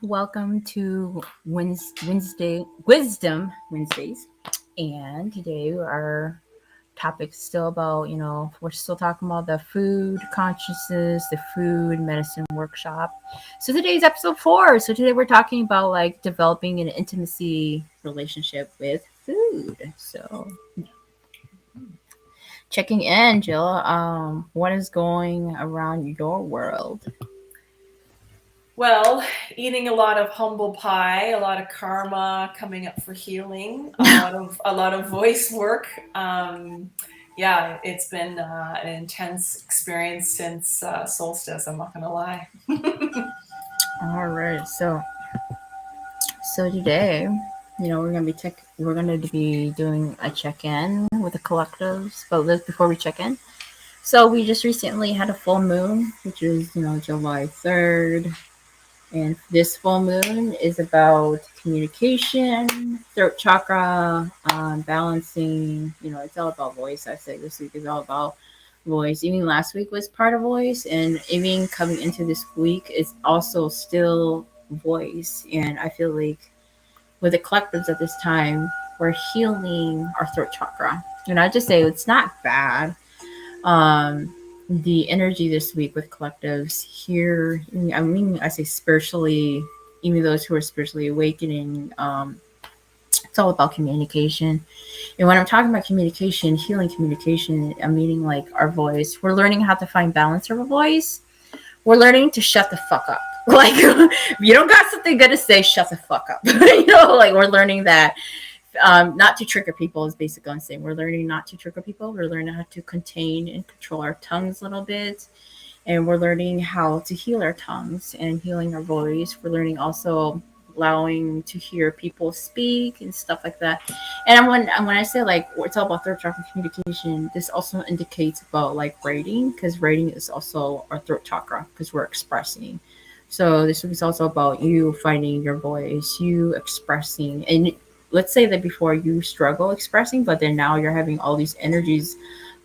Welcome to Wednesday Wisdom Wednesdays. And today our topic's still about, we're still talking about the food consciousness, the food medicine workshop. So today's episode 4. So today we're talking about like developing an intimacy relationship with food. So checking in, Jill. What is going around your world? Well, eating a lot of humble pie, a lot of karma coming up for healing, a lot of voice work. Yeah, it's been an intense experience since solstice. I'm not gonna lie. All right. So today, we're gonna be doing a check-in with the collectives. But before we check in, so we just recently had a full moon, which is July 3rd, and this full moon is about communication, throat chakra, balancing. It's all about voice. I say this week is all about voice. Even last week was part of voice, and even coming into this week is also still voice. And I feel like with the collectives at this time, we're healing our throat chakra. And I just say it's not bad. The energy this week with collectives here, I say spiritually, even those who are spiritually awakening, it's all about communication. And when I'm talking about communication, healing communication, I'm meaning like our voice. We're learning how to find balance of our voice. We're learning to shut the fuck up. Like, if you don't got something good to say, shut the fuck up. Like we're learning that not to trigger people is basically what I'm saying. We're learning not to trigger people. We're learning how to contain and control our tongues a little bit. And we're learning how to heal our tongues and healing our voice. We're learning also allowing to hear people speak and stuff like that. And when I say like it's all about throat chakra communication, this also indicates about like writing, because writing is also our throat chakra because we're expressing. So this is also about you finding your voice, you expressing, and let's say that before you struggle expressing, but then now you're having all these energies,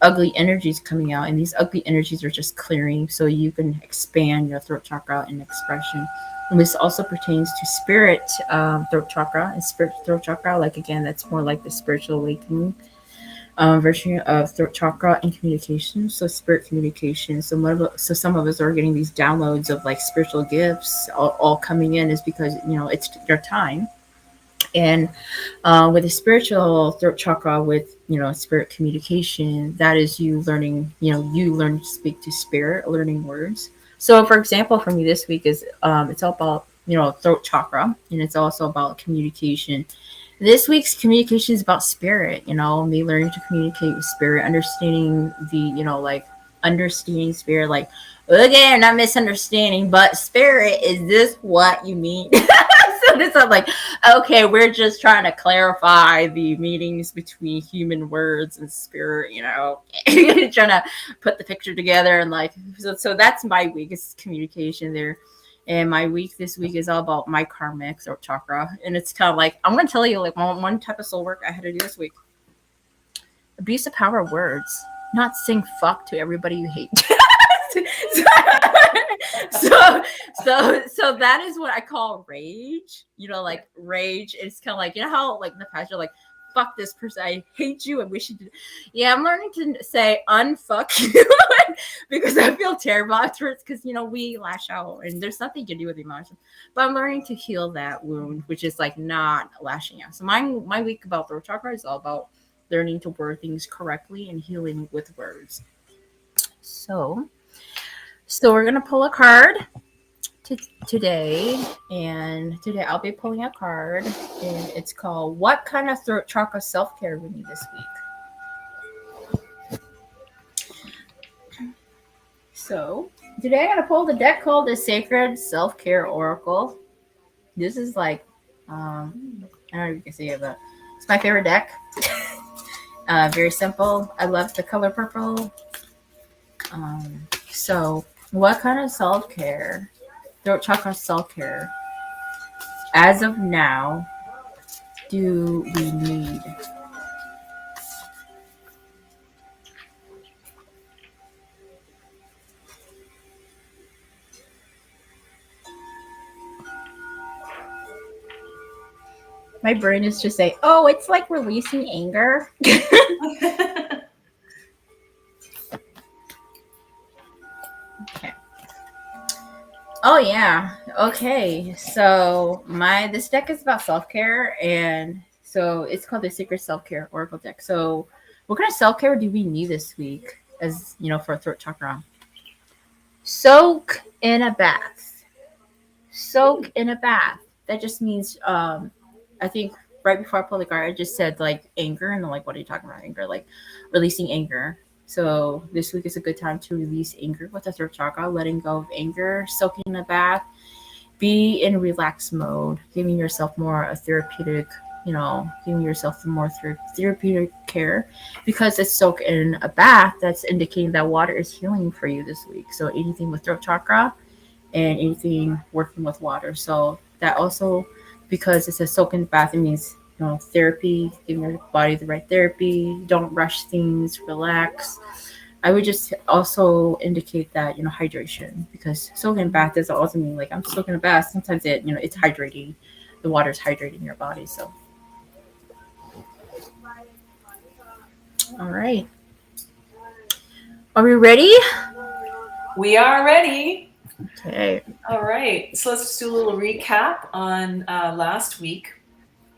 ugly energies coming out, and these ugly energies are just clearing so you can expand your throat chakra and expression. And this also pertains to spirit throat chakra and spirit throat chakra. Like again, that's more like the spiritual awakening version of throat chakra and communication. So spirit communication. So some of us are getting these downloads of like spiritual gifts all coming in is because it's your time. And with the spiritual throat chakra, with spirit communication, that is you learning. You learn to speak to spirit, learning words. So, for example, for me this week is it's all about throat chakra, and it's also about communication. This week's communication is about spirit. Me learning to communicate with spirit, understanding the like understanding spirit, like again, not misunderstanding, but spirit, is this what you mean? So this is like, okay, we're just trying to clarify the meanings between human words and spirit, trying to put the picture together. And like, so that's my week is communication there. And my week this week is all about my karmic throat chakra. And it's kind of like, I'm going to tell you like one type of soul work I had to do this week. Abuse the power of words, not sing fuck to everybody you hate. so so that is what I call rage. Like rage. It's kind of like how like in the past you're like, fuck this person, I hate you, I wish you did. Yeah, I'm learning to say unfuck you because I feel terrible afterwards because we lash out and there's nothing to do with emotions. But I'm learning to heal that wound, which is like not lashing out. So my week about throat chakra is all about learning to word things correctly and healing with words. So we're gonna pull a card today, and today I'll be pulling a card, and it's called "What kind of throat chakra self care we need this week." So today I'm gonna pull the deck called the Sacred Self Care Oracle. This is like, I don't know if you can see it, but it's my favorite deck. Very simple. I love the color purple. So what kind of self care? Throat chakra self care as of now do we need? My brain is just saying, "Oh, it's like releasing anger." Okay. Oh yeah. Okay. So my this deck is about self care, and so it's called the Secret Self Care Oracle deck. So, what kind of self care do we need this week? As you know, for throat chakra, soak in a bath. Soak in a bath. That just means, I think right before I pulled the card, I just said like anger, and I'm like, what are you talking about? Anger, like releasing anger. So this week is a good time to release anger with the throat chakra, letting go of anger, soaking in a bath, be in relaxed mode, giving yourself more a therapeutic, giving yourself more therapeutic care, because it's soaked in a bath. That's indicating that water is healing for you this week. So anything with throat chakra and anything working with water. So that also, because it's a soak in bath, it means therapy, giving your body the right therapy. Don't rush things. Relax. I would just also indicate that hydration, because soaking in bath doesn't also mean like I'm soaking in a bath. Sometimes it's hydrating, the water's hydrating your body. So all right, are we ready? We are ready. Okay. All right. So let's just do a little recap on last week.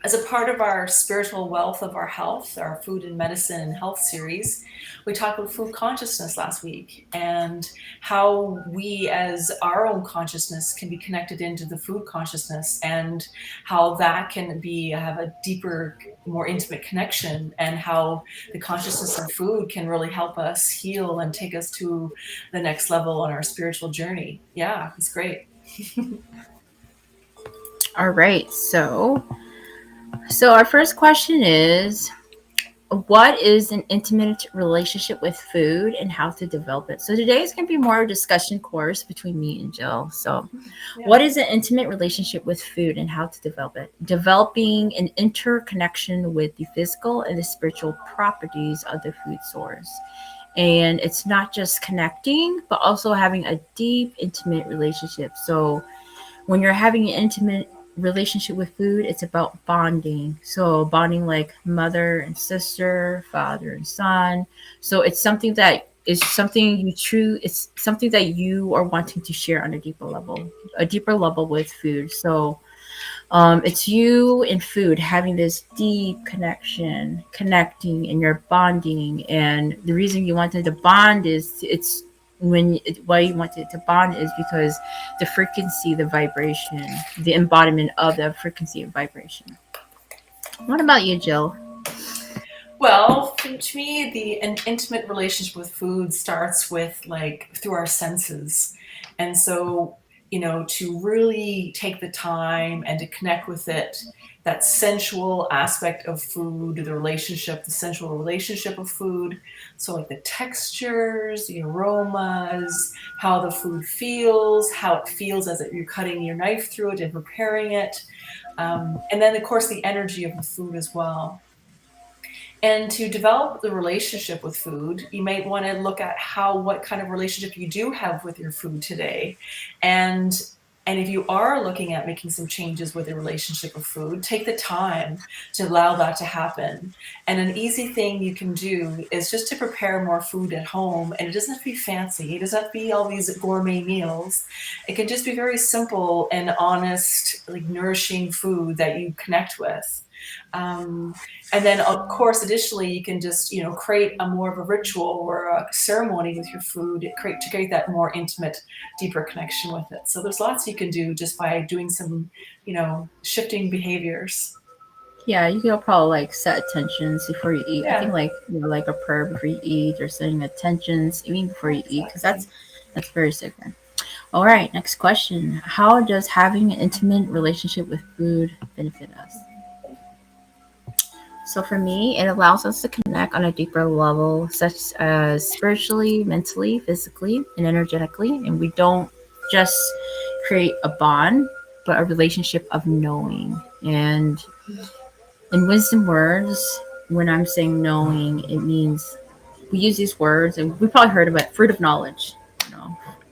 As a part of our spiritual wealth of our health, our food and medicine and health series, we talked about food consciousness last week and how we, as our own consciousness, can be connected into the food consciousness, and how that can be have a deeper, more intimate connection, and how the consciousness of food can really help us heal and take us to the next level on our spiritual journey. Yeah, it's great. All right. So our first question is, what is an intimate relationship with food and how to develop it? So today is going to be more a discussion course between me and Jill. So, Yeah. what is an intimate relationship with food and how to develop it? Developing an interconnection with the physical and the spiritual properties of the food source. And it's not just connecting, but also having a deep, intimate relationship. So, when you're having an intimate relationship with food, it's about bonding. So bonding like mother and sister, father and son. So it's something that is something you true. It's something that you are wanting to share on a deeper level with food. So it's you and food having this deep connection, connecting, and you're bonding. And the reason you wanted to bond is why you wanted to bond is because the frequency, the vibration, the embodiment of the frequency and vibration. What about you, Jill? Well, to me, an intimate relationship with food starts with like through our senses. And so, to really take the time and to connect with it, that sensual aspect of food, the sensual relationship of food. So, like the textures, the aromas, how the food feels, how it feels as you're cutting your knife through it and preparing it. And then, of course, the energy of the food as well. And to develop the relationship with food, you might want to look at what kind of relationship you do have with your food today. And and if you are looking at making some changes with your relationship with food, take the time to allow that to happen. And an easy thing you can do is just to prepare more food at home. And it doesn't have to be fancy. It doesn't have to be all these gourmet meals. It can just be very simple and honest, like nourishing food that you connect with. And then, of course, additionally, you can just create a more of a ritual or a ceremony with your food, to create that more intimate, deeper connection with it. So there's lots you can do just by doing some, shifting behaviors. Yeah, you can probably like set intentions before you eat. I Yeah, think like like a prayer before you eat, or setting intentions even before you eat, because exactly. that's very sacred. All right, next question. How does having an intimate relationship with food benefit us? So for me, it allows us to connect on a deeper level, such as spiritually, mentally, physically, and energetically. And we don't just create a bond, but a relationship of knowing. And in wisdom words, when I'm saying knowing, it means we use these words, and we probably heard of it, fruit of knowledge,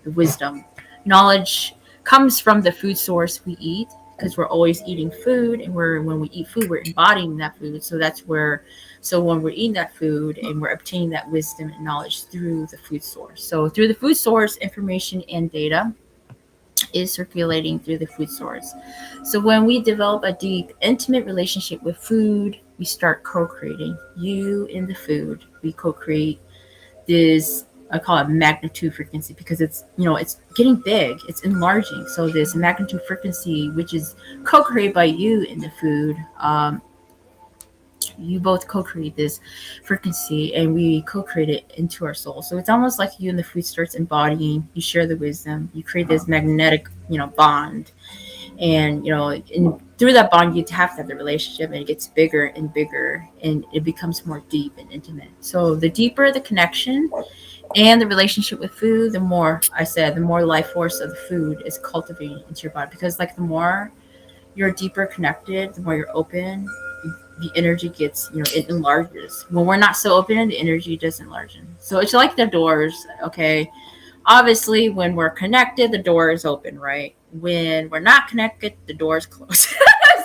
the wisdom. Knowledge comes from the food source we eat, because we're always eating food, and we're when we eat food, we're embodying that food. So that's where, so when we're eating that food and we're obtaining that wisdom and knowledge through the food source. So through the food source, information and data is circulating through the food source. So when we develop a deep, intimate relationship with food, we start co-creating. You in the food, we co-create this. I call it magnitude frequency because it's, it's getting big, it's enlarging. So this magnitude frequency, which is co-created by you in the food, you both co-create this frequency, and we co-create it into our soul. So it's almost like you and the food starts embodying. You share the wisdom. You create this magnetic, bond, and through that bond, you have to have the relationship, and it gets bigger and bigger, and it becomes more deep and intimate. So the deeper the connection and the relationship with food, the more, I said, the more life force of the food is cultivating into your body. Because like the more you're deeper connected, the more you're open, the energy gets, it enlarges. When we're not so open, the energy doesn't enlarge. So it's like the doors, okay? Obviously, when we're connected, the door is open, right? When we're not connected, the door is closed.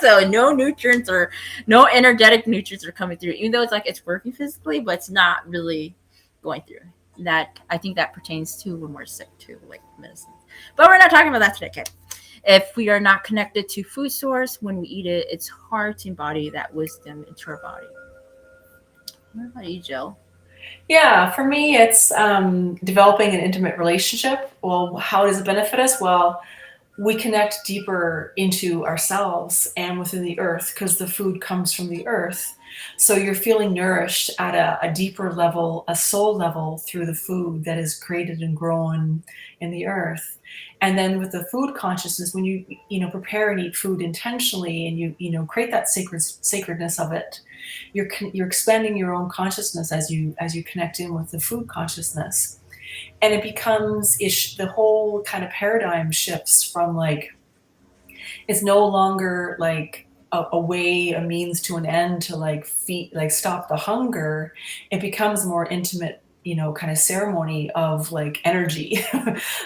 So no nutrients or no energetic nutrients are coming through, even though it's like it's working physically, but it's not really going through. That, I think that pertains to when we're sick too, like medicine. But we're not talking about that today, okay? If we are not connected to food source when we eat it, it's hard to embody that wisdom into our body. What about you, Jill? Yeah, for me, it's developing an intimate relationship. Well, how does it benefit us? Well, we connect deeper into ourselves and within the earth because the food comes from the earth. So you're feeling nourished at a deeper level, a soul level through the food that is created and grown in the earth. And then with the food consciousness, when you prepare and eat food intentionally, and you create that sacredness of it, you're expanding your own consciousness as you connect in with the food consciousness, and it becomes the whole kind of paradigm shifts from like it's no longer like a way, a means to an end to like feed, like stop the hunger. It becomes more intimate, kind of ceremony of like energy.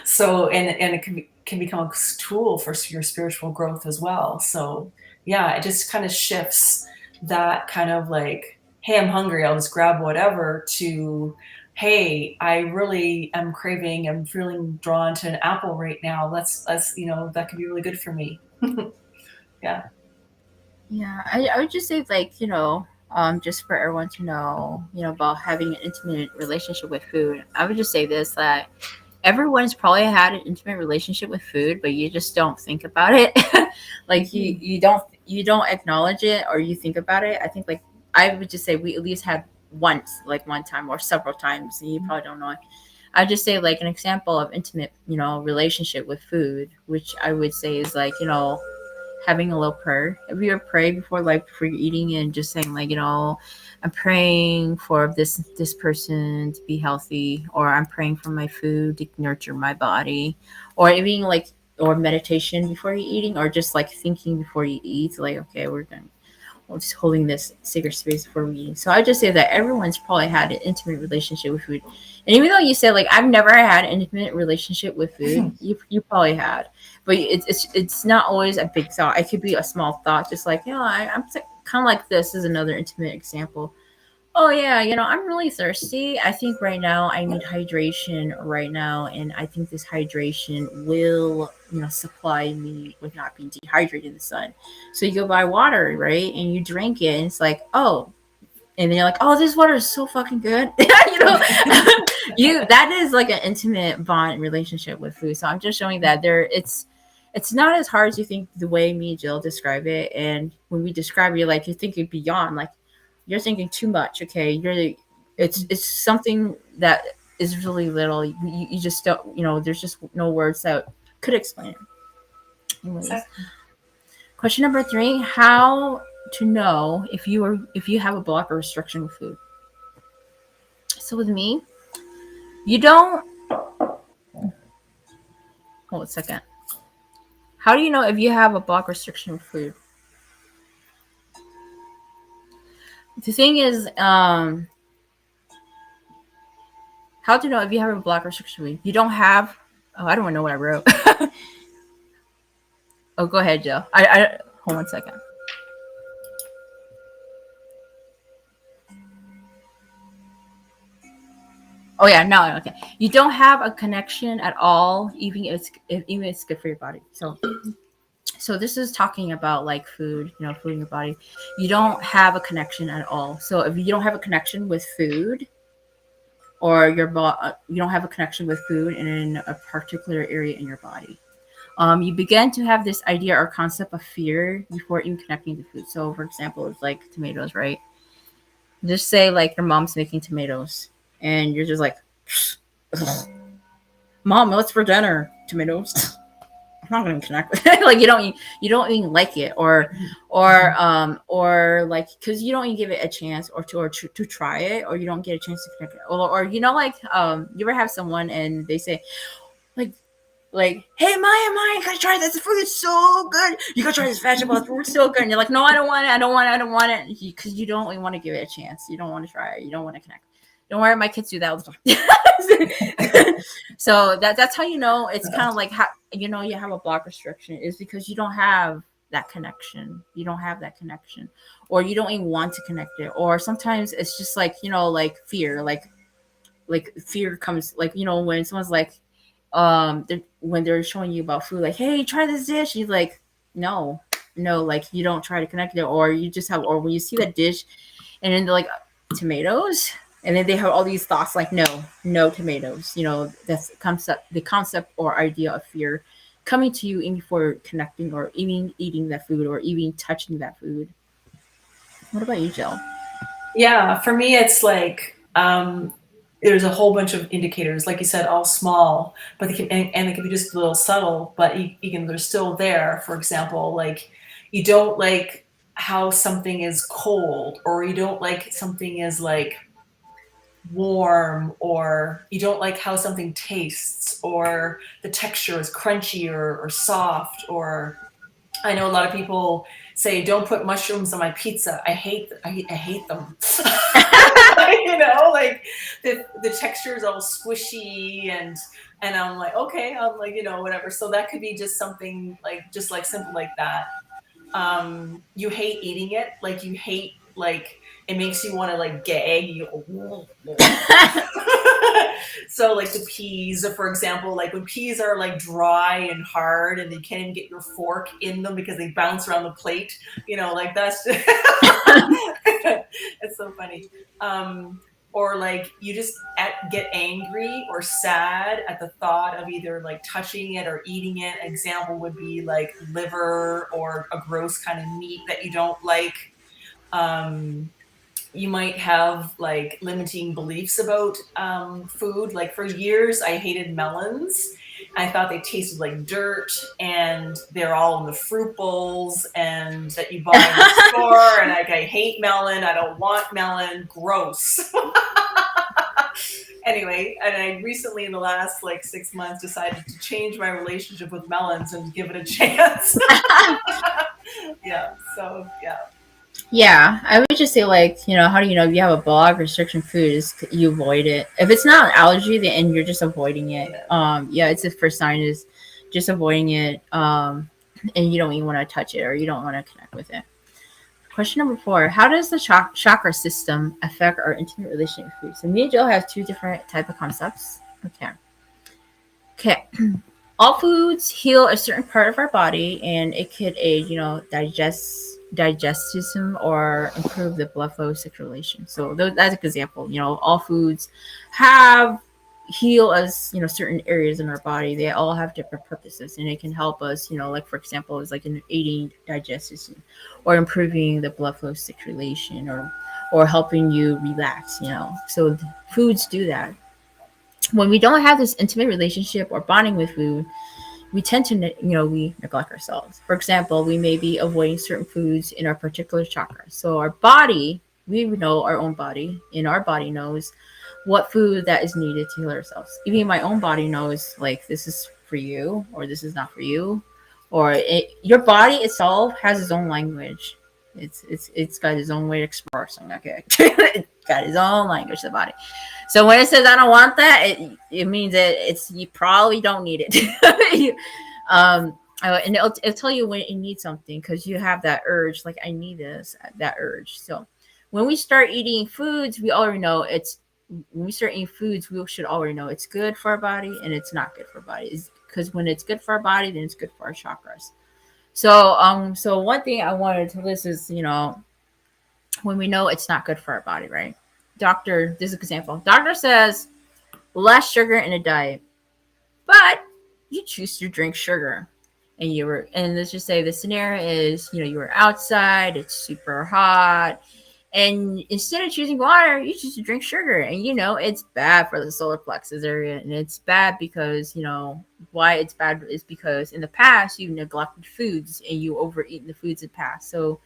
So and it can become a tool for your spiritual growth as well. So yeah, it just kind of shifts that kind of like, hey, I'm hungry, I'll just grab whatever, to hey, I really am craving, I'm feeling drawn to an apple right now. Let's that could be really good for me. Yeah. Yeah, I would just say, like, just for everyone to know, about having an intimate relationship with food. I would just say this, that everyone's probably had an intimate relationship with food, but you just don't think about it. Like Mm-hmm. you don't acknowledge it, or you think about it. I think, like, I would just say we at least had once, like one time or several times, and you probably don't know it. I'd just say, like, an example of intimate, relationship with food, which I would say is like, having a little prayer. Have you ever prayed before, like before you're eating, and just saying, like, I'm praying for this person to be healthy, or I'm praying for my food to nurture my body, or even like, or meditation before you're eating, or just like thinking before you eat, like, okay, we're just holding this sacred space before we eat. So I just say that everyone's probably had an intimate relationship with food. And even though you said, like, I've never had an intimate relationship with food, you probably had. But it's not always a big thought. It could be a small thought, just like, I'm kind of like, this is another intimate example. Oh yeah, I'm really thirsty. I think right now I need hydration right now, and I think this hydration will, supply me with not being dehydrated in the sun. So you go buy water, right? And you drink it, and it's like, oh, and then you're like, oh, this water is so fucking good. You that is like an intimate bond relationship with food. So I'm just showing that it's not as hard as you think, the way me and Jill describe it. And when we describe it, like, you're thinking beyond, like, you're thinking too much. Okay, it's something that is really little. You just don't, there's just no words that could explain it. Anyways, Exactly. question number 3: how to know if you have a block or restriction with food. So with me, you don't. Hold a second. How do you know if you have a block restriction with food? The thing is, how to know if you have a block restriction with food? You don't have. Oh, I don't know what I wrote. Oh, go ahead, Joe. I hold 1 second. Oh yeah, no, okay. You don't have a connection at all, even if it's good for your body. So this is talking about like food, food in your body. You don't have a connection at all. So if you don't have a connection with food, or you don't have a connection with food in a particular area in your body, you begin to have this idea or concept of fear before even connecting to food. So, for example, it's like tomatoes, right? Just say like your mom's making tomatoes, and you're just like, "Mom, what's for dinner? Tomatoes." I'm not gonna connect with it. Like you don't even like it, or like because you don't even give it a chance, or to try it, or you don't get a chance to connect it, or like you ever have someone and they say like hey Maya, you gotta try this food, it's so good, you gotta try this vegetable, it's so good, and you're like, no, I don't want it, I don't want it, because you don't even want to give it a chance, you don't want to try it, you don't want to connect. Don't worry, my kids do that all the time. So that's how it's kind of like how you have a block restriction is because you don't have that connection. You don't have that connection, or you don't even want to connect it. Or sometimes it's just like like fear, like fear comes like when someone's like when they're showing you about food, like, hey, try this dish, you're like, no, no, like you don't try to connect it, or you just have, or when you see that dish and then they're like, tomatoes, and then they have all these thoughts like, no, no tomatoes, that's the concept or idea of fear coming to you even before connecting or even eating that food or even touching that food. What about you, Jill? Yeah, for me, it's like there's a whole bunch of indicators, like you said, all small, but they can, and they can be just a little subtle, but they're still there. For example, like you don't like how something is cold, or you don't like something is like warm, or you don't like how something tastes, or the texture is crunchy or soft, or I know a lot of people say, "Don't put mushrooms on my pizza." I hate them. Like the texture is all squishy, and I'm like, okay, I'm like, whatever. So that could be just something like just like simple like that. You hate eating it, like you hate like it makes you want to like gag. So like the peas, for example, like when peas are like dry and hard and you can't even get your fork in them because they bounce around the plate, like that's it's so funny. Or like you just get angry or sad at the thought of either like touching it or eating it. An example would be like liver or a gross kind of meat that you don't like. um, you might have like limiting beliefs about food. Like for years, I hated melons. I thought they tasted like dirt, and they're all in the fruit bowls and that you buy in the store. And like, I hate melon. I don't want melon. Gross. Anyway, and I recently, in the last like 6 months, decided to change my relationship with melons and give it a chance. Yeah. So yeah. Yeah, I would just say like, how do you know if you have a block restriction food is you avoid it. If it's not an allergy, then and you're just avoiding it. Yeah. Yeah, it's the first sign is just avoiding it. And you don't even want to touch it or you don't want to connect with it. Question number 4: how does the chakra system affect our intimate relationship with food? So me and Jill have two different type of concepts. Okay. Okay. All foods heal a certain part of our body, and it could aid, digestion or improve the blood flow circulation. So that's an example. All foods have heal us, certain areas in our body. They all have different purposes, and it can help us, like for example, is like in aiding digestion or improving the blood flow circulation or helping you relax. So foods do that. When we don't have this intimate relationship or bonding with food, we tend to we neglect ourselves. For example, we may be avoiding certain foods in our particular chakra. So our body, we know our own body, and our body knows what food that is needed to heal ourselves. Even my own body knows like this is for you or this is not for you, or your body itself has its own language. It's got its own way of expressing. Okay, it's got its own language. The body. So when it says I don't want that, it means that it's you probably don't need it. And it'll tell you when you need something because you have that urge, like I need this, that urge. So when we start eating foods, we already know it's when we start eating foods, we should already know it's good for our body and it's not good for our body. Because when it's good for our body, then it's good for our chakras. So one thing I wanted to list is, when we know it's not good for our body, right? Doctor, this is an example. Doctor says less sugar in a diet, but you choose to drink sugar. And let's just say the scenario is, you were outside, it's super hot, and instead of choosing water, you choose to drink sugar. And it's bad for the solar plexus area, and it's bad because why it's bad is because in the past you neglected foods and you overeaten the foods in the past. So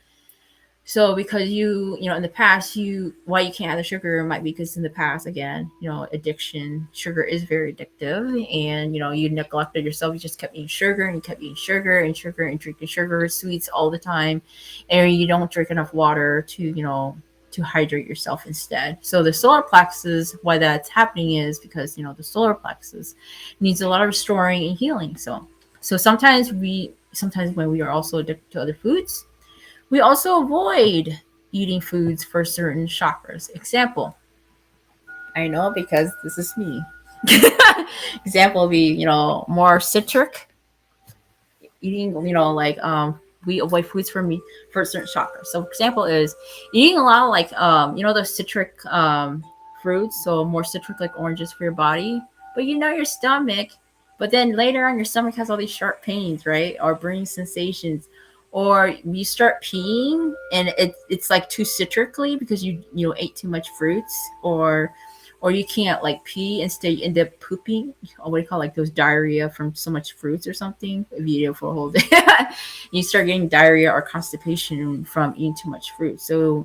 because in the past, why you can't have the sugar might be because in the past, again, addiction, sugar is very addictive, and you neglected yourself. You just kept eating sugar and you kept eating sugar and sugar and drinking sugar sweets all the time, and you don't drink enough water to hydrate yourself instead. So the solar plexus, why that's happening is because the solar plexus needs a lot of restoring and healing. So sometimes when we are also addicted to other foods, we also avoid eating foods for certain chakras. Example, I know because this is me. Example would be, more citric eating, like we avoid foods for me for certain chakras. So example is eating a lot of like those citric fruits, so more citric like oranges for your body, but your stomach, but then later on your stomach has all these sharp pains, right? Or burning sensations. Or you start peeing and it's like too citrically because you ate too much fruits, or you can't like pee, instead you end up pooping, or what do you call, like those diarrhea from so much fruits or something if you eat it for a whole day. You start getting diarrhea or constipation from eating too much fruit. So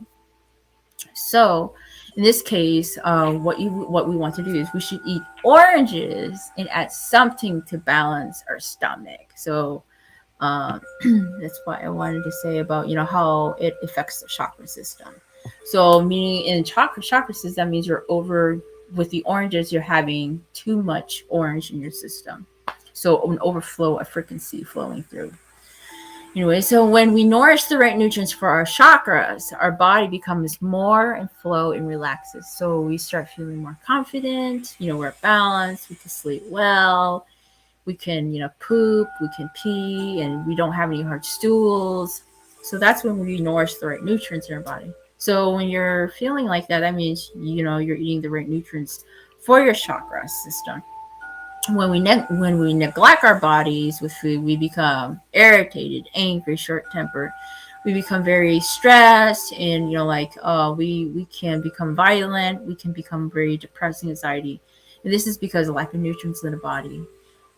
in this case, what we want to do is we should eat oranges and add something to balance our stomach. So um, that's what I wanted to say about how it affects the chakra system. So meaning in chakra system, that means you're over with the oranges. You're having too much orange in your system, so an overflow of frequency flowing through. Anyway, so when we nourish the right nutrients for our chakras, our body becomes more in flow and relaxes. So we start feeling more confident. We're balanced. We can sleep well, we can poop, we can pee, and we don't have any hard stools. So that's when we nourish the right nutrients in our body. So when you're feeling like that, that means you're eating the right nutrients for your chakra system. When we neglect our bodies with food, we become irritated, angry, short tempered. We become very stressed, and like we can become violent. We can become very depressed, anxiety, and this is because of lack of nutrients in the body.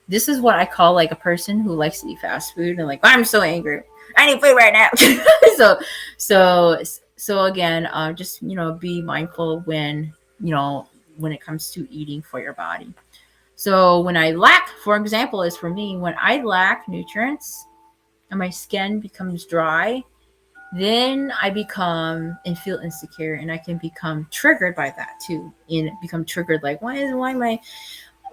This is what I call like a person who likes to eat fast food and like, I'm so angry, I need food right now. so so so again, just be mindful when it comes to eating for your body. So when I lack, for example, is for me, when I lack nutrients and my skin becomes dry, then I become and feel insecure, and I can become triggered by that too, and become triggered like, why am I,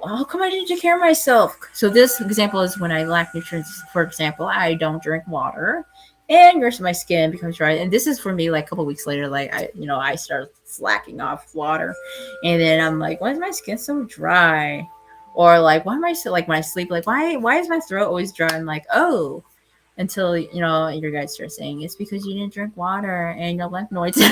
how come I didn't take care of myself? So this example is when I lack nutrients. For example, I don't drink water, and my skin becomes dry. And this is for me like a couple weeks later, like I start slacking off water, and then I'm like, why is my skin so dry? Or like, why am I so, like when I sleep, like why is my throat always dry? I'm like, oh, until your guys start saying it's because you didn't drink water and your lymph nodes. So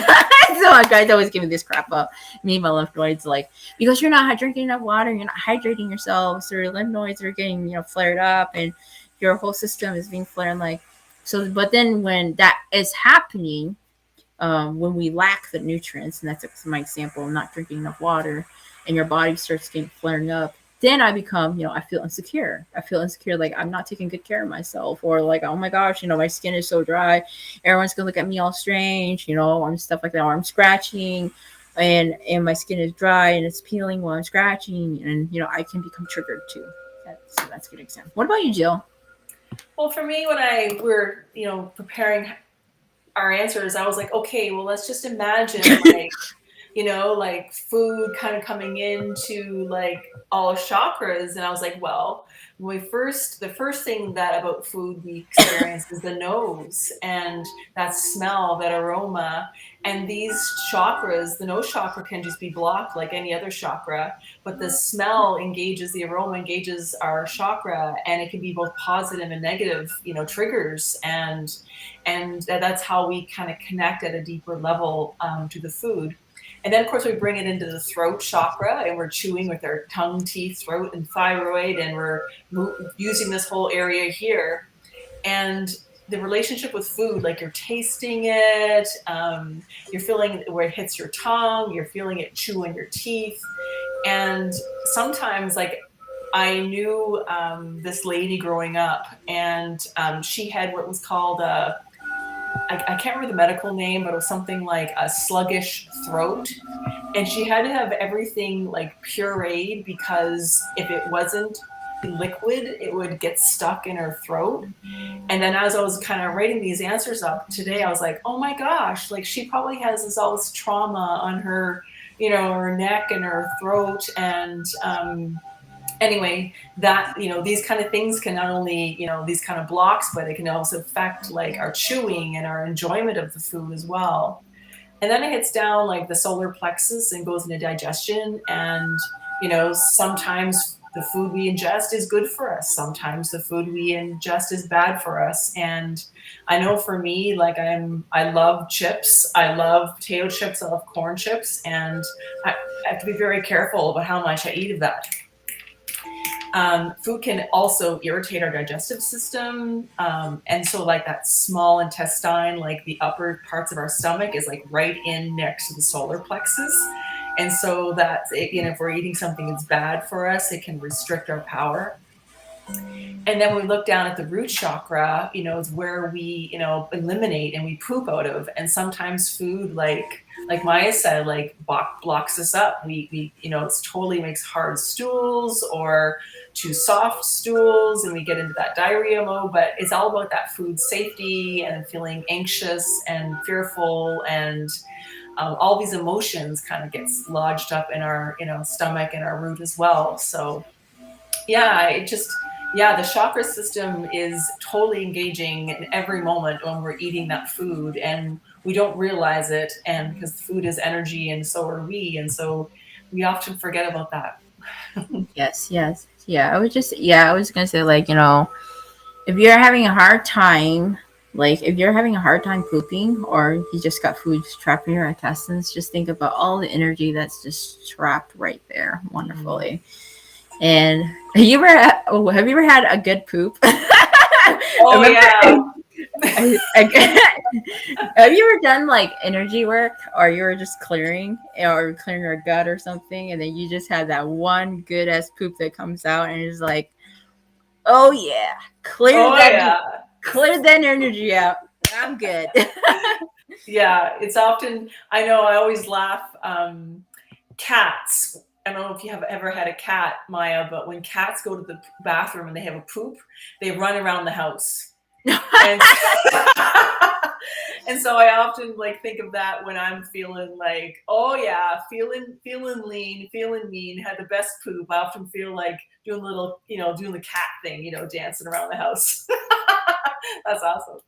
my guys always give me this crap up. Me and my lymph nodes, like, because you're not drinking enough water, you're not hydrating yourself, so your lymph nodes are getting flared up, and your whole system is being flared. Like, so, but then when that is happening, when we lack the nutrients, and that's my example of not drinking enough water, and your body starts getting flaring up, then I become, I feel insecure. I feel insecure, like I'm not taking good care of myself, or like, oh my gosh, my skin is so dry, everyone's gonna look at me all strange, and stuff like that. Or I'm scratching, and my skin is dry and it's peeling while I'm scratching, and I can become triggered too. That's a good example. What about you, Jill? Well, for me, when I were preparing our answers, I was like, okay, well, let's just imagine like like food kind of coming into like all chakras, and I was like, well, the first thing that about food we experience is the nose and that smell, that aroma. And these chakras, the nose chakra can just be blocked like any other chakra, but the smell engages, the aroma engages our chakra, and it can be both positive and negative, triggers. And that's how we kind of connect at a deeper level to the food. And then, of course, we bring it into the throat chakra, and we're chewing with our tongue, teeth, throat, and thyroid, and we're using this whole area here. And the relationship with food, like you're tasting it, you're feeling where it hits your tongue, you're feeling it chew on your teeth. And sometimes, like, I knew this lady growing up, and she had what was called I can't remember the medical name, but it was something like a sluggish throat. And she had to have everything like pureed, because if it wasn't liquid, it would get stuck in her throat. And then as I was kind of writing these answers up today, I was like, oh my gosh, like she probably has all this trauma on her, her neck and her throat. And anyway, that, these kind of things can not only, these kind of blocks, but it can also affect like our chewing and our enjoyment of the food as well. And then it hits down like the solar plexus and goes into digestion. And, sometimes the food we ingest is good for us. Sometimes the food we ingest is bad for us. And I know for me, like I love chips. I love potato chips. I love corn chips. And I have to be very careful about how much I eat of that. Food can also irritate our digestive system. And so like that small intestine, like the upper parts of our stomach is like right in next to the solar plexus. And so that, if we're eating something that's bad for us, it can restrict our power. And then when we look down at the root chakra, is where we, eliminate and we poop out of. And sometimes food, like Maya said, like blocks us up. We it totally makes hard stools or too soft stools, and we get into that diarrhea mode. But it's all about that food safety and feeling anxious and fearful, and all these emotions kind of gets lodged up in our stomach and our root as well. So yeah, the chakra system is totally engaging in every moment when we're eating that food, and we don't realize it. And because food is energy, and so are we. And so we often forget about that. Yes, yes. I was gonna say, like, if you're having a hard time, like if you're having a hard time pooping, or you just got food trapped in your intestines, just think about all the energy that's just trapped right there wonderfully. And have you ever had a good poop? Oh, Remember, yeah. have you ever done like energy work, or you were just clearing your gut or something, and then you just have that one good ass poop that comes out, and it's like, oh yeah, Oh, yeah. clear that energy out. I'm good. Yeah. It's often, I know, I always laugh. Cats. I don't know if you have ever had a cat, Maya, but when cats go to the bathroom and they have a poop, they run around the house. And and so I often like think of that when I'm feeling like, oh yeah, feeling lean, feeling mean, had the best poop. I often feel like doing doing the cat thing, dancing around the house. That's awesome.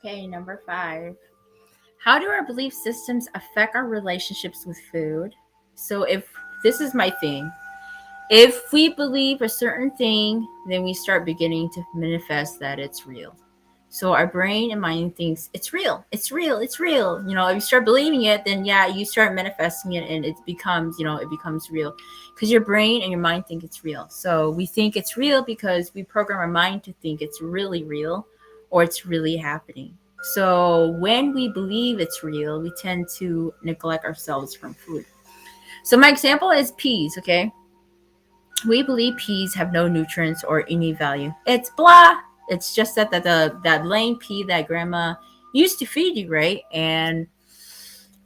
Okay, number 5. How do our belief systems affect our relationships with food? So, if this is my thing, if we believe a certain thing, then we start beginning to manifest that it's real. So our brain and mind thinks it's real, it's real, it's real. If you start believing it, then yeah, you start manifesting it, and it becomes real, because your brain and your mind think it's real. So we think it's real because we program our mind to think it's really real, or it's really happening. So when we believe it's real, we tend to neglect ourselves from food. So my example is peas, okay? We believe peas have no nutrients or any value. It's blah. It's just that lame pea that grandma used to feed you, right? And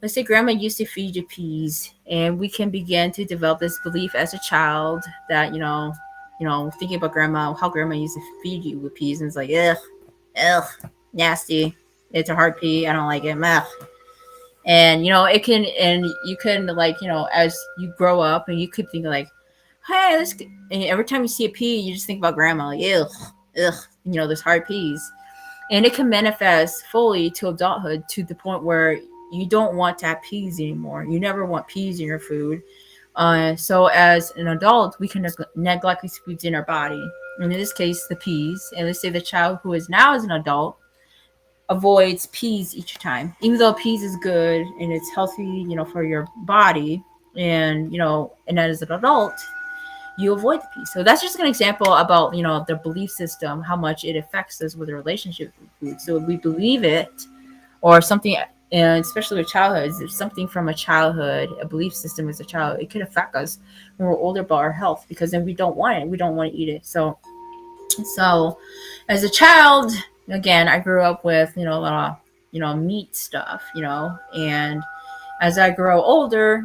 let's say grandma used to feed you peas, and we can begin to develop this belief as a child that thinking about grandma, how grandma used to feed you with peas, and it's like, ugh, ugh, nasty. It's a hard pea. I don't like it. Ugh. And you can, like, as you grow up, and you could think like, hey, and every time you see a pea, you just think about grandma, like, ugh, ugh, those hard peas. And it can manifest fully to adulthood to the point where you don't want to have peas anymore. You never want peas in your food. So as an adult, we can neglect these foods in our body. And in this case, the peas. And let's say the child who is now as an adult avoids peas each time, even though peas is good and it's healthy, for your body. And as an adult, you avoid the peas. So that's just an example about the belief system, how much it affects us with a relationship with food. So if we believe it or something, and especially with childhood, if something from a childhood, a belief system as a child, it could affect us when we're older about our health, because then we don't want it, we don't want to eat it. So as a child, again, I grew up with a lot of meat stuff, and as I grow older,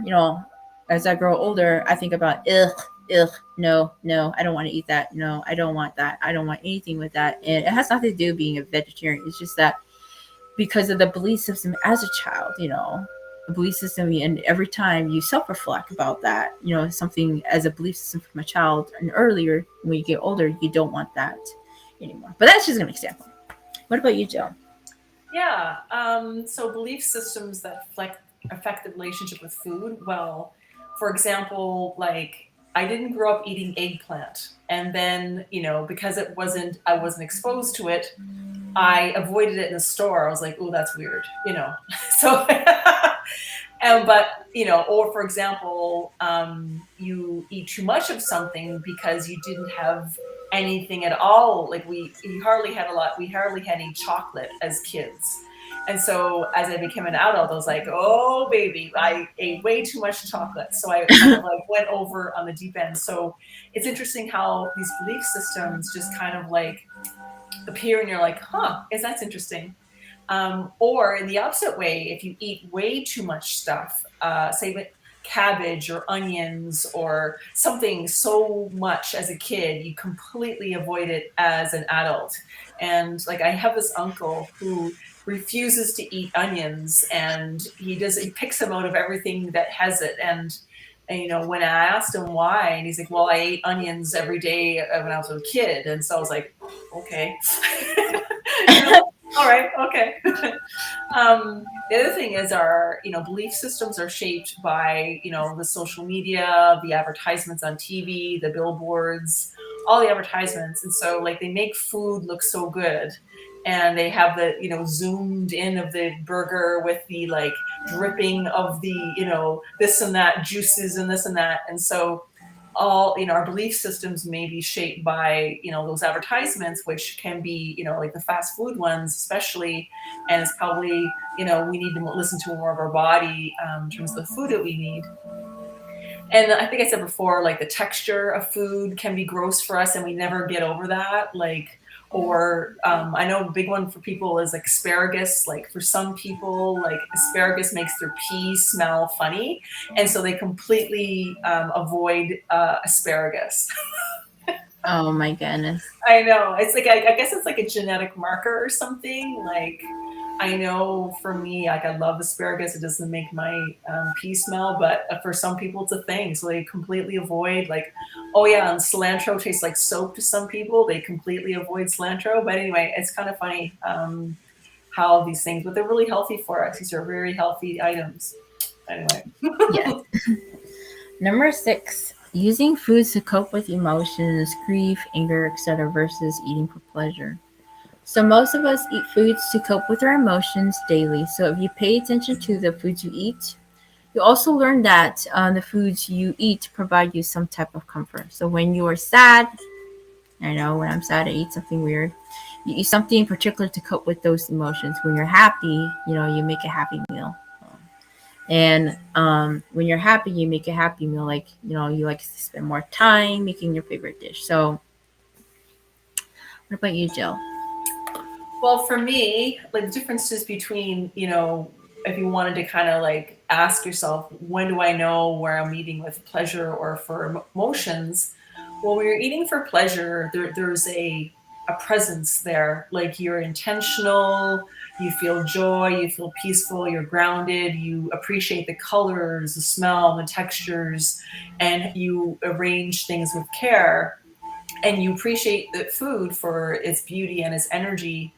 I think about, ugh, no, no, I don't want to eat that. No, I don't want that. I don't want anything with that. And it has nothing to do with being a vegetarian. It's just that because of the belief system as a child, the belief system, and every time you self-reflect about that, something as a belief system from a child and earlier, when you get older, you don't want that anymore. But that's just an example. What about you, Jill? Yeah. So belief systems that affect the relationship with food. Well, for example, like I didn't grow up eating eggplant, and then because I wasn't exposed to it, I avoided it in the store. I was like, oh, that's weird. So, but or for example, you eat too much of something because you didn't have anything at all. Like we hardly had any chocolate as kids. And so as I became an adult, I was like, oh baby, I ate way too much chocolate. So I kind of like went over on the deep end. So it's interesting how these belief systems just kind of like appear and you're like, huh, is that's interesting. Or in the opposite way, if you eat way too much stuff, say cabbage or onions or something so much as a kid, you completely avoid it as an adult. And like I have this uncle who refuses to eat onions, and he picks them out of everything that has it. And when I asked him why, and he's like, well, I ate onions every day when I was a kid. And so I was like, okay. All right, okay. The other thing is our belief systems are shaped by the social media, the advertisements on TV, the billboards, all the advertisements. And so like they make food look so good, and they have the zoomed in of the burger with the like dripping of the this and that juices and this and that. And so all our belief systems may be shaped by those advertisements, which can be like the fast food ones especially. And it's probably we need to listen to more of our body in terms of the food that we need. And I think I said before, like the texture of food can be gross for us and we never get over that. Like, or I know a big one for people is like asparagus. Like for some people, like asparagus makes their pee smell funny, and so they completely avoid asparagus. Oh my goodness. I know. It's like I guess it's like a genetic marker or something. Like I know for me, like I love asparagus. It doesn't make my pee smell, but for some people it's a thing. So they completely avoid like, oh yeah, and cilantro tastes like soap to some people. They completely avoid cilantro. But anyway, it's kind of funny how these things, but they're really healthy for us. These are very healthy items. Anyway. Yes. Number 6, using foods to cope with emotions, grief, anger, etc., versus eating for pleasure. So most of us eat foods to cope with our emotions daily. So if you pay attention to the foods you eat, you also learn that the foods you eat provide you some type of comfort. So when you are sad, I know when I'm sad, I eat something weird. You eat something in particular to cope with those emotions. When you're happy, you make a happy meal. And when you're happy, you make a happy meal. Like, you like to spend more time making your favorite dish. So what about you, Jill? Well, for me, like the differences between, if you wanted to kind of like ask yourself, when do I know where I'm eating with pleasure or for emotions? Well, when you're eating for pleasure, there's a a presence there. Like you're intentional, you feel joy, you feel peaceful, you're grounded, you appreciate the colors, the smell, the textures, and you arrange things with care. And you appreciate the food for its beauty and its energy.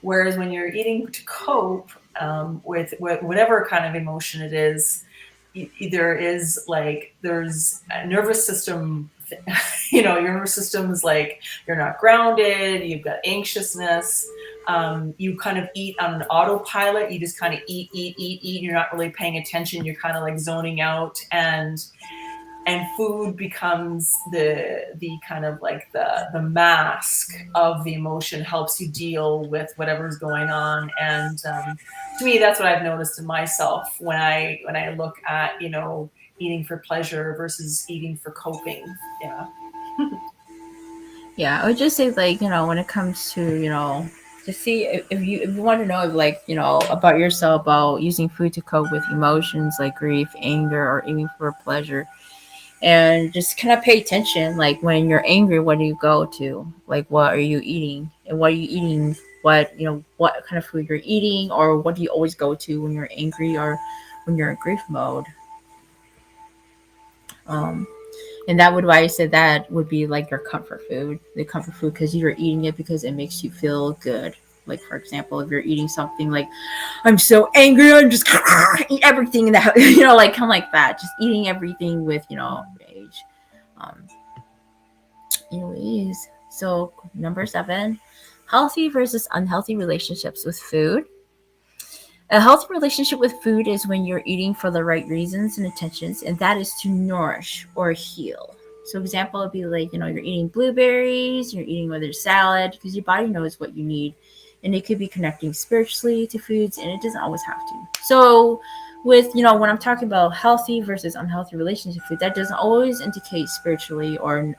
Whereas when you're eating to cope with whatever kind of emotion it is, either is like there's a nervous system, your nervous system is like you're not grounded, you've got anxiousness, you kind of eat on an autopilot, you just kind of eat, you're not really paying attention, you're kind of like zoning out, and food becomes the kind of like the mask of the emotion, helps you deal with whatever's going on. And to me, that's what I've noticed in myself when I look at eating for pleasure versus eating for coping. Yeah. Yeah, I would just say like when it comes to to see if you want to know like about yourself about using food to cope with emotions like grief, anger, or even for pleasure, and just kind of pay attention. Like when you're angry, what do you go to? Like what are you eating, and what are you eating? What kind of food you're eating, or what do you always go to when you're angry or when you're in grief mode? Um, And that would why I said that would be like your comfort food, the comfort food, because you're eating it because it makes you feel good. Like for example, if you're eating something like I'm so angry, I'm just eat everything in the house, like kind of like that, just eating everything with rage. Um, anyways, so number 7, healthy versus unhealthy relationships with food. A healthy relationship with food is when you're eating for the right reasons and intentions, and that is to nourish or heal. So, example would be like, you're eating blueberries, you're eating whether it's salad, because your body knows what you need. And it could be connecting spiritually to foods, and it doesn't always have to. So, when I'm talking about healthy versus unhealthy relationship food, that doesn't always indicate spiritually or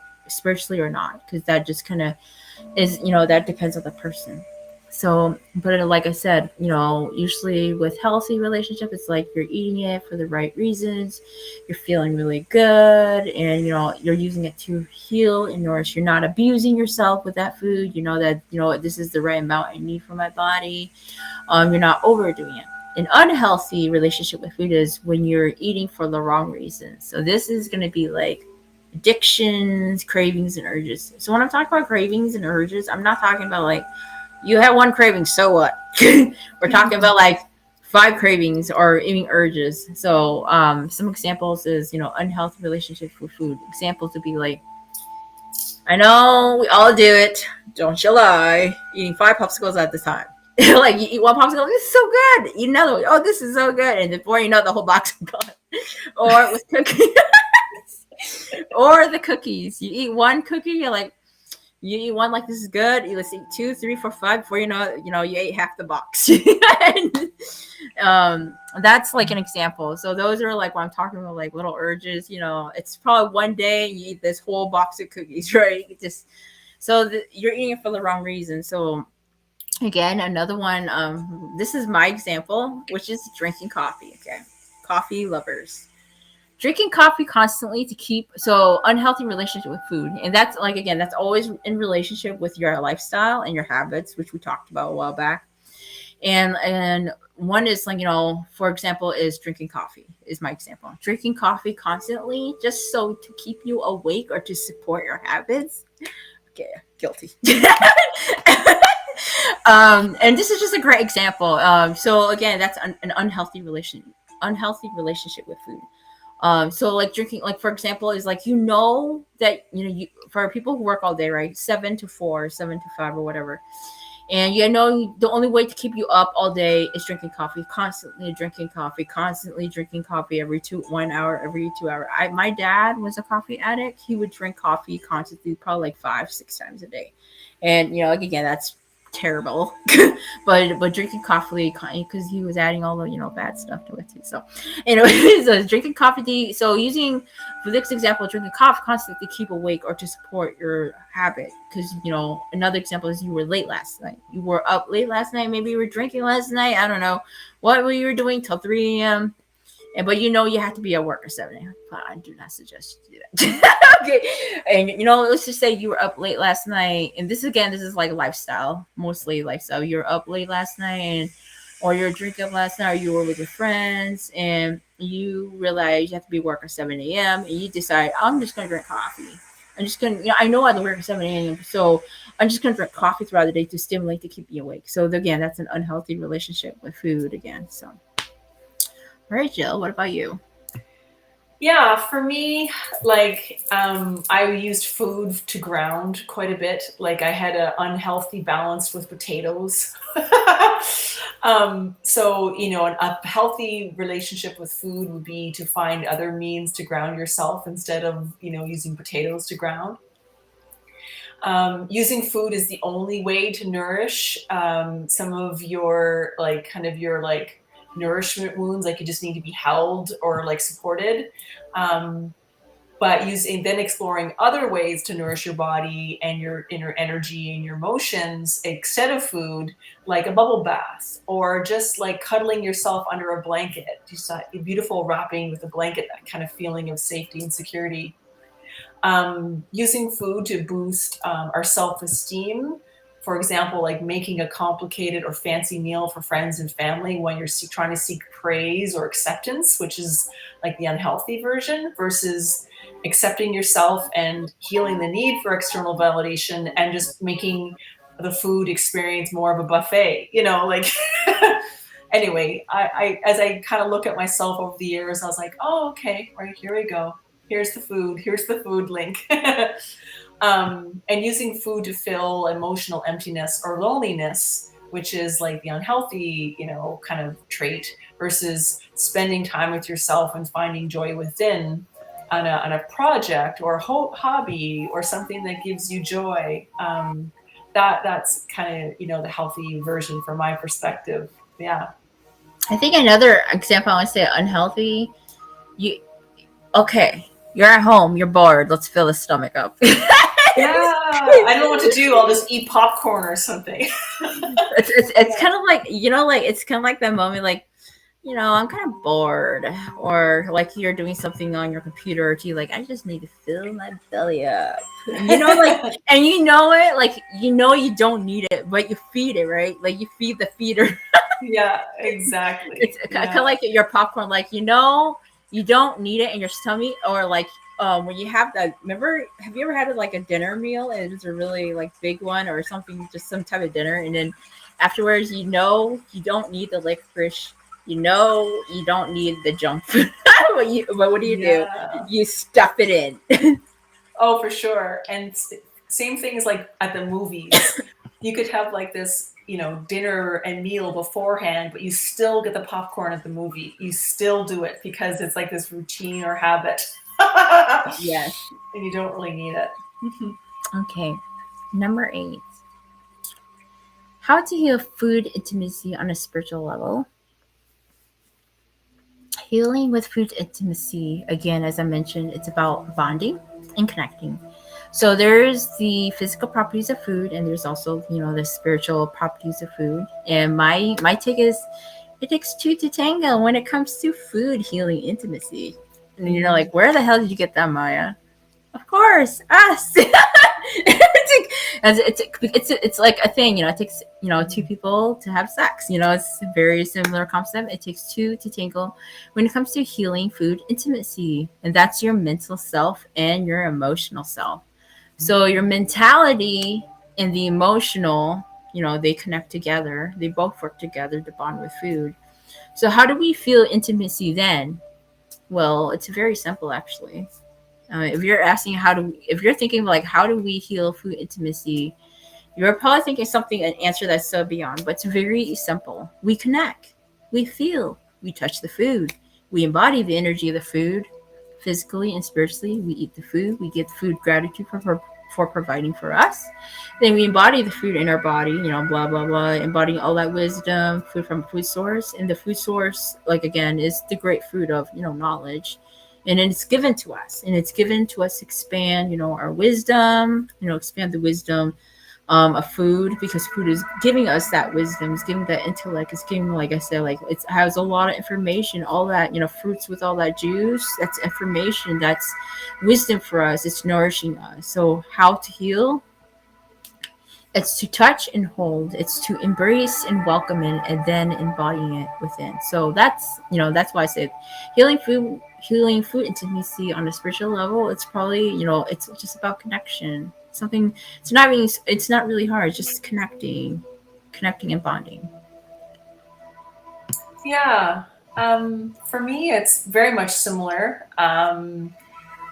not, because that just kind of is that depends on the person. So but like I said, usually with healthy relationship, it's like you're eating it for the right reasons, you're feeling really good, and you're using it to heal and nourish. You're not abusing yourself with that food. You know that this is the right amount I need for my body. You're not overdoing it. An unhealthy relationship with food is when you're eating for the wrong reasons. So this is going to be like addictions, cravings, and urges. So when I'm talking about cravings and urges, I'm not talking about like you have one craving, so what? We're talking about like 5 cravings or even urges. So some examples is unhealthy relationships with food. Examples would be like, I know we all do it. Don't you lie. Eating 5 popsicles at the time. Like you eat one popsicle, this is so good. Eat another one, oh, this is so good, and before you know, the whole box is gone. Or with cookies, or the cookies. You eat one cookie, you're like, you eat one like this is good. You let's eat 2, 3, 4, 5 before you ate half the box. And, that's like an example. So those are like when I'm talking about like little urges. It's probably one day you eat this whole box of cookies, right? You're eating it for the wrong reason. So again, another one. This is my example, which is drinking coffee. Okay, coffee lovers drinking coffee constantly to keep so unhealthy relationship with food, and that's like again that's always in relationship with your lifestyle and your habits, which we talked about a while back. And one is like for example is drinking coffee is my example. Drinking coffee constantly just so to keep you awake or to support your habits. Okay, guilty. And this is just a great example. So again, that's an unhealthy relationship with food. So like drinking, like for example, is like that you for people who work all day, right, 7 to 4, 7 to 5, or whatever, and the only way to keep you up all day is drinking coffee, constantly drinking coffee every 1 hour, every 2 hour. My dad was a coffee addict. He would drink coffee constantly, probably like 5, 6 times a day, and like again, that's terrible. But drinking coffee because he was adding all the bad stuff to it too. So anyway, so drinking coffee. So using for this example, drinking coffee constantly to keep awake or to support your habit. Because another example is you were late last night. You were up late last night. Maybe you were drinking last night. I don't know what you were doing till 3 a.m. And but you have to be at work at 7 a.m. But I do not suggest you do that. Okay. And let's just say you were up late last night, and this is like lifestyle, mostly lifestyle. You're up late last night, and or you're drinking last night, or you were with your friends, and you realize you have to be at work at 7 a.m. and you decide, I'm just gonna drink coffee. I'm just gonna, I know I have to work at 7 a.m. So I'm just gonna drink coffee throughout the day to stimulate to keep me awake. So again, that's an unhealthy relationship with food again. So, all right, Jill, what about you? Yeah, for me, I used food to ground quite a bit. Like I had an unhealthy balance with potatoes. So a healthy relationship with food would be to find other means to ground yourself instead of using potatoes to ground. Using food is the only way to nourish some of your nourishment wounds. Like you just need to be held or like supported. Um, but using then exploring other ways to nourish your body and your inner energy and your emotions instead of food, like a bubble bath or just like cuddling yourself under a blanket, just a beautiful wrapping with a blanket, that kind of feeling of safety and security. Using food to boost our self-esteem. For example, like making a complicated or fancy meal for friends and family when you're trying to seek praise or acceptance, which is like the unhealthy version, versus accepting yourself and healing the need for external validation and just making the food experience more of a buffet, like anyway, I as I kind of look at myself over the years, I was like, oh, okay, right, here we go. Here's the food link. And using food to fill emotional emptiness or loneliness, which is like the unhealthy, kind of trait, versus spending time with yourself and finding joy within on a project or a hobby or something that gives you joy. That's kind of, the healthy version from my perspective. Yeah. I think another example I want to say unhealthy. You okay? You're at home. You're bored. Let's fill the stomach up. Yeah, I don't know what to do. I'll just eat popcorn or something. It's kind of like it's kind of like that moment like I'm kind of bored, or like you're doing something on your computer, or you like I just need to fill my belly up, and and it, like you don't need it, but you feed it, right? Like you feed the feeder. Yeah, It's exactly. kind of Yeah. like your popcorn, like you don't need it in your stomach, or like when you have that. Remember, have you ever had like a dinner meal and it's a really like big one or something, just some type of dinner, and then afterwards, you don't need the licorice, you don't need the junk food, but what do? Yeah. You stuff it in. Oh, for sure. And same things like at the movies. You could have like this, dinner and meal beforehand, but you still get the popcorn at the movie. You still do it because it's like this routine or habit. Yes. And you don't really need it. Okay. Number 8. How to heal food intimacy on a spiritual level. Healing with food intimacy, again, as I mentioned, it's about bonding and connecting. So there's the physical properties of food, and there's also, the spiritual properties of food. And my take is, it takes two to tango when it comes to food healing intimacy. And Mm. like, where the hell did you get that, Maya? Of course, us. It's like a thing, it takes two people to have sex. It's a very similar concept. It takes two to tangle when it comes to healing food intimacy, and that's your mental self and your emotional self. So your mentality and the emotional, they connect together. They both work together to bond with food. So how do we feel intimacy then? Well, it's very simple actually. If you're asking if you're thinking like how do we heal food intimacy, you're probably thinking something, an answer that's so beyond, but it's very simple. We connect, we feel, we touch the food, we embody the energy of the food, physically and spiritually. We eat the food, we give food gratitude for providing for us. Then we embody the food in our body, blah blah blah, embodying all that wisdom, food from food source, and the food source, like again, is the great fruit of knowledge, and it's given to us, and it's given to us to expand our wisdom, expand the wisdom of food, because food is giving us that wisdom, it's giving that intellect, it's giving, like I said, like it has a lot of information, all that, fruits with all that juice, that's information, that's wisdom for us, it's nourishing us. So how to heal? It's to touch and hold. It's to embrace and welcome it, and then embodying it within. So that's why I said healing food intimacy on a spiritual level. It's probably it's just about connection. Something. It's not really hard. It's just connecting and bonding. Yeah. For me, it's very much similar.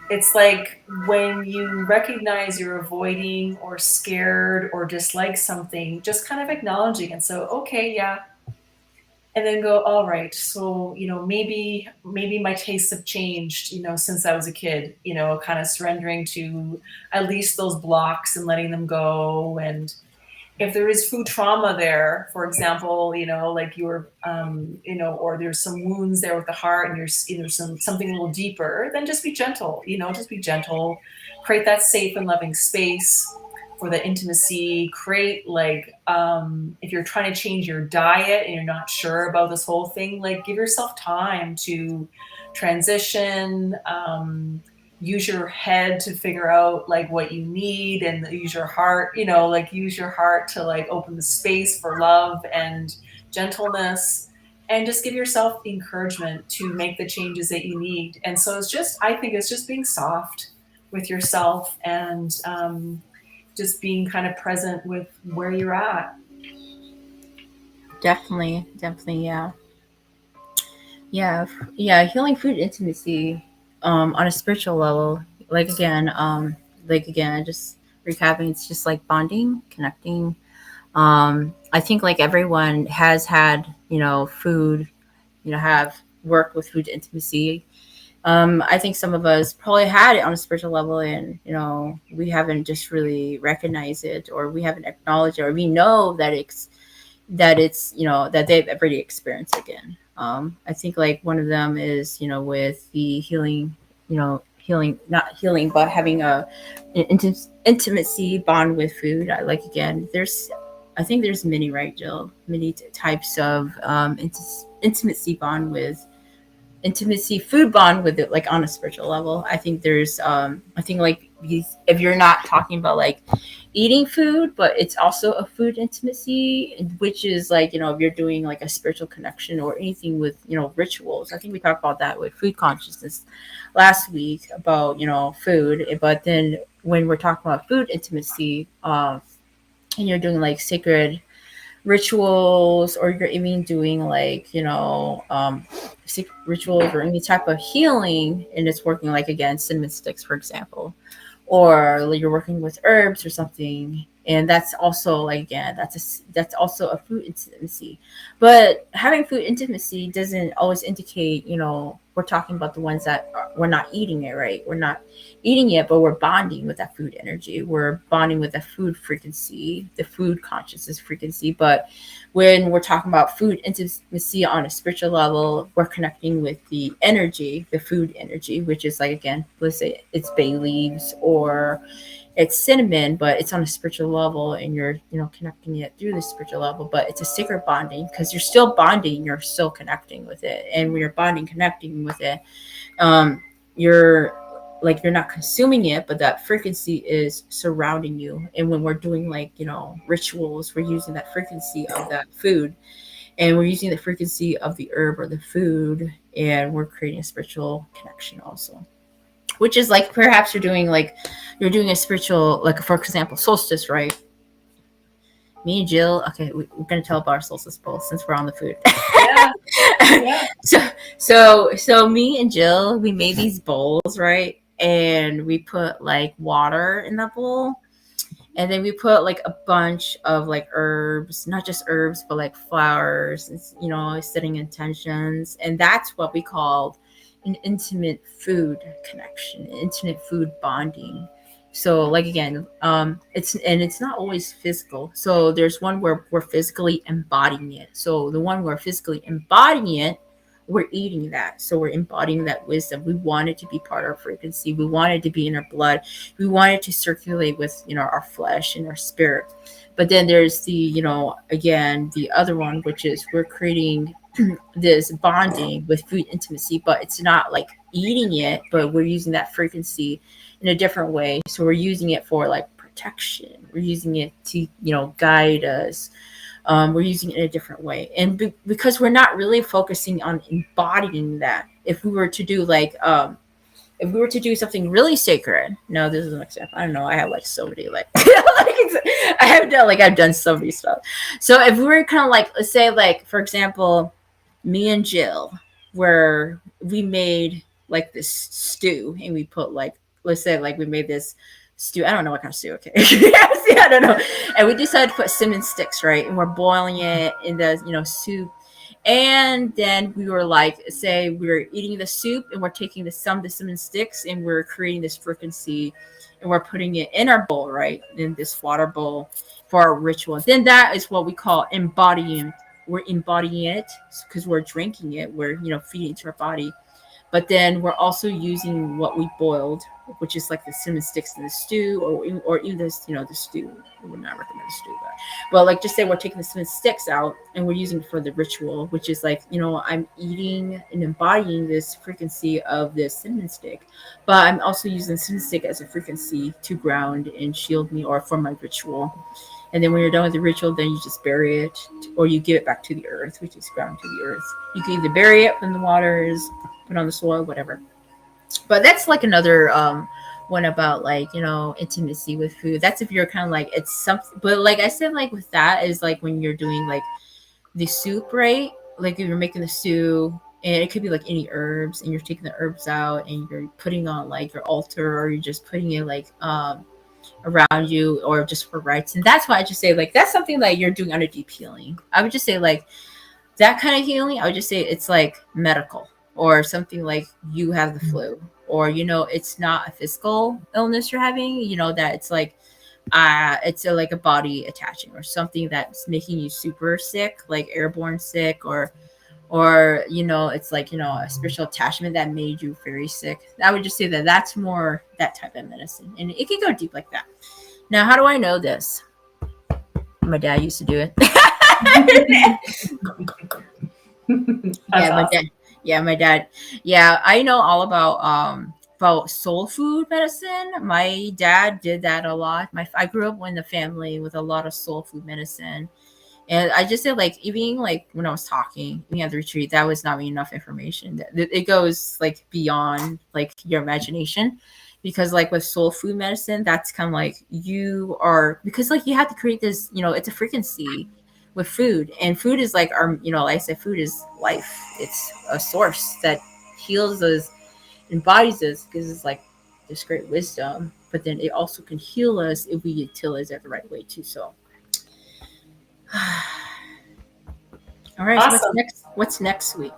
It's like when you recognize you're avoiding or scared or dislike something, just kind of acknowledging and so, okay, yeah, and then go, all right, so maybe my tastes have changed, since I was a kid, kind of surrendering to at least those blocks and letting them go. And if there is food trauma there, for example, like or there's some wounds there with the heart, and there's something a little deeper, then just be gentle, just be gentle, create that safe and loving space for the intimacy. Create, like, if you're trying to change your diet and you're not sure about this whole thing, like, give yourself time to transition. Use your head to figure out like what you need, and use your heart, like use your heart to like open the space for love and gentleness, and just give yourself the encouragement to make the changes that you need. And so I think it's just being soft with yourself, and just being kind of present with where you're at. Definitely, definitely, yeah, yeah, yeah. Healing food intimacy, on a spiritual level. Like again, just recapping. It's just like bonding, connecting. I think like everyone has had, food, have worked with food intimacy. I think some of us probably had it on a spiritual level, and we haven't just really recognized it, or we haven't acknowledged it, or we know that it's that they've already experienced again. I think like one of them is with the healing, healing, not healing, but having an intimacy bond with food. I like, again, I think there's many, right, Jill? Many types of intimacy bond with intimacy food bond with it, like on a spiritual level. I think like if you're not talking about like eating food, but it's also a food intimacy, which is like if you're doing like a spiritual connection or anything with rituals. I think we talked about that with food consciousness last week about food. But then when we're talking about food intimacy, and you're doing like sacred rituals, or you're even doing like rituals or any type of healing, and it's working, like, again, cinnamon sticks, for example, or like you're working with herbs or something, and that's also like, again, that's also a food intimacy. But having food intimacy doesn't always indicate we're talking about the ones that we're not eating it, right? We're not eating it, but we're bonding with that food energy, we're bonding with the food frequency, the food consciousness frequency. But when we're talking about food intimacy on a spiritual level, we're connecting with the energy, the food energy, which is like, again, let's say it's bay leaves or it's cinnamon, but it's on a spiritual level, and you're connecting it through the spiritual level. But it's a sacred bonding, because you're still bonding, you're still connecting with it, and when you're bonding, connecting with it, you're like, you're not consuming it, but that frequency is surrounding you. And when we're doing like rituals, we're using that frequency of that food, and we're using the frequency of the herb or the food, and we're creating a spiritual connection also, which is like, perhaps you're doing a spiritual, like, for example, solstice, right? Me and Jill, okay, we're gonna tell about our solstice bowl since we're on the food. Yeah, yeah. So me and Jill, we made these bowls, right? And we put like water in the bowl, and then we put like a bunch of like herbs, not just herbs, but like flowers, and setting intentions. And that's what we called an intimate food connection, intimate food bonding. So like, again, it's not always physical. So there's one where we're physically embodying it. So the one where we're physically embodying it, we're eating that. So we're embodying that wisdom. We want it to be part of our frequency. We want it to be in our blood. We want it to circulate with, our flesh and our spirit. But then there's the, again, the other one, which is we're creating this bonding with food intimacy, but it's not like eating it, but we're using that frequency in a different way. So we're using it for like protection. We're using it to, guide us. We're using it in a different way. And because we're not really focusing on embodying that. If we were to do like, if we were to do something really sacred, no, this is an example. I don't know. I have like so many like, I've done so many stuff. So if we were kind of like, let's say like, for example, me and Jill, where we made like this stew and we put like, let's say like we made this stew. I don't know what kind of stew. Okay, I don't know. And we decided to put cinnamon sticks, right? And we're boiling it in the soup. And then we were like, say we were eating the soup and we're taking the cinnamon sticks and we're creating this frequency and we're putting it in our bowl, right? In this water bowl for our ritual. Then that is what we call embodying. We're embodying it because we're drinking it. We're, feeding it to our body. But then we're also using what we boiled, which is like the cinnamon sticks in the stew, or even this, the stew. I would not recommend the stew, but like just say we're taking the cinnamon sticks out and we're using it for the ritual, which is like, I'm eating and embodying this frequency of this cinnamon stick, but I'm also using the cinnamon stick as a frequency to ground and shield me or for my ritual. And then when you're done with the ritual, then you just bury it or you give it back to the earth, which is ground to the earth. You can either bury it when the waters, put on the soil, whatever. But that's like another one about like, intimacy with food. That's if you're kind of like, it's something, but like I said, like with that is like when you're doing like the soup, right? Like if you're making the stew and it could be like any herbs and you're taking the herbs out and you're putting on like your altar or you're just putting it like around you or just for rites. And that's why I just say like that's something that you're doing under deep healing. I would just say like that kind of healing, I would just say it's like medical or something like you have the flu or, it's not a physical illness you're having, that it's like, it's like a body attaching or something that's making you super sick, like airborne sick or, it's like, a spiritual attachment that made you very sick. I would just say that that's more that type of medicine and it can go deep like that. Now, how do I know this? My dad used to do it. That's Yeah, my awesome. dad. Yeah, my dad. Yeah, I know all about soul food medicine. My dad did that a lot. I grew up in a family with a lot of soul food medicine. And I just said, like, even like when I was talking, even at the retreat, that was not enough information. It goes like beyond like your imagination, because like with soul food medicine, that's kind of like you are because like you have to create this. It's a frequency with food, and food is like our. Like I said, food is life. It's a source that heals us, embodies us, gives us like this great wisdom. But then it also can heal us if we utilize it the right way too. So. All right. So what's Awesome. next? What's next week?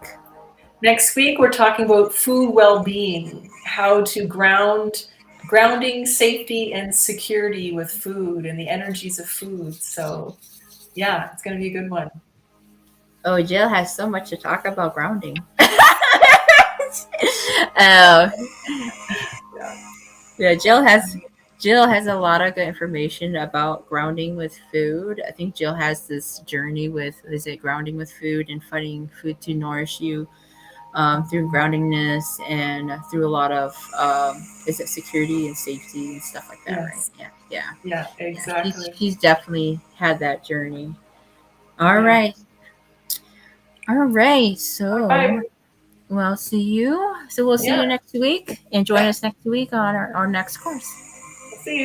Next week, we're talking about food well-being, how to grounding safety and security with food and the energies of food. So yeah, it's going to be a good one. Oh, Jill has so much to talk about grounding. uh, yeah, Jill has a lot of good information about grounding with food. I think Jill has this journey with is it grounding with food and finding food to nourish you through groundingness and through a lot of is it security and safety and stuff like that, right? Yes. Yeah, yeah, Yeah, yeah. She's exactly. she's definitely had that journey. All Yeah. right. All right. All right. So, well, see you. So we'll see Yeah. you next week and join Yeah. us next week on our next course.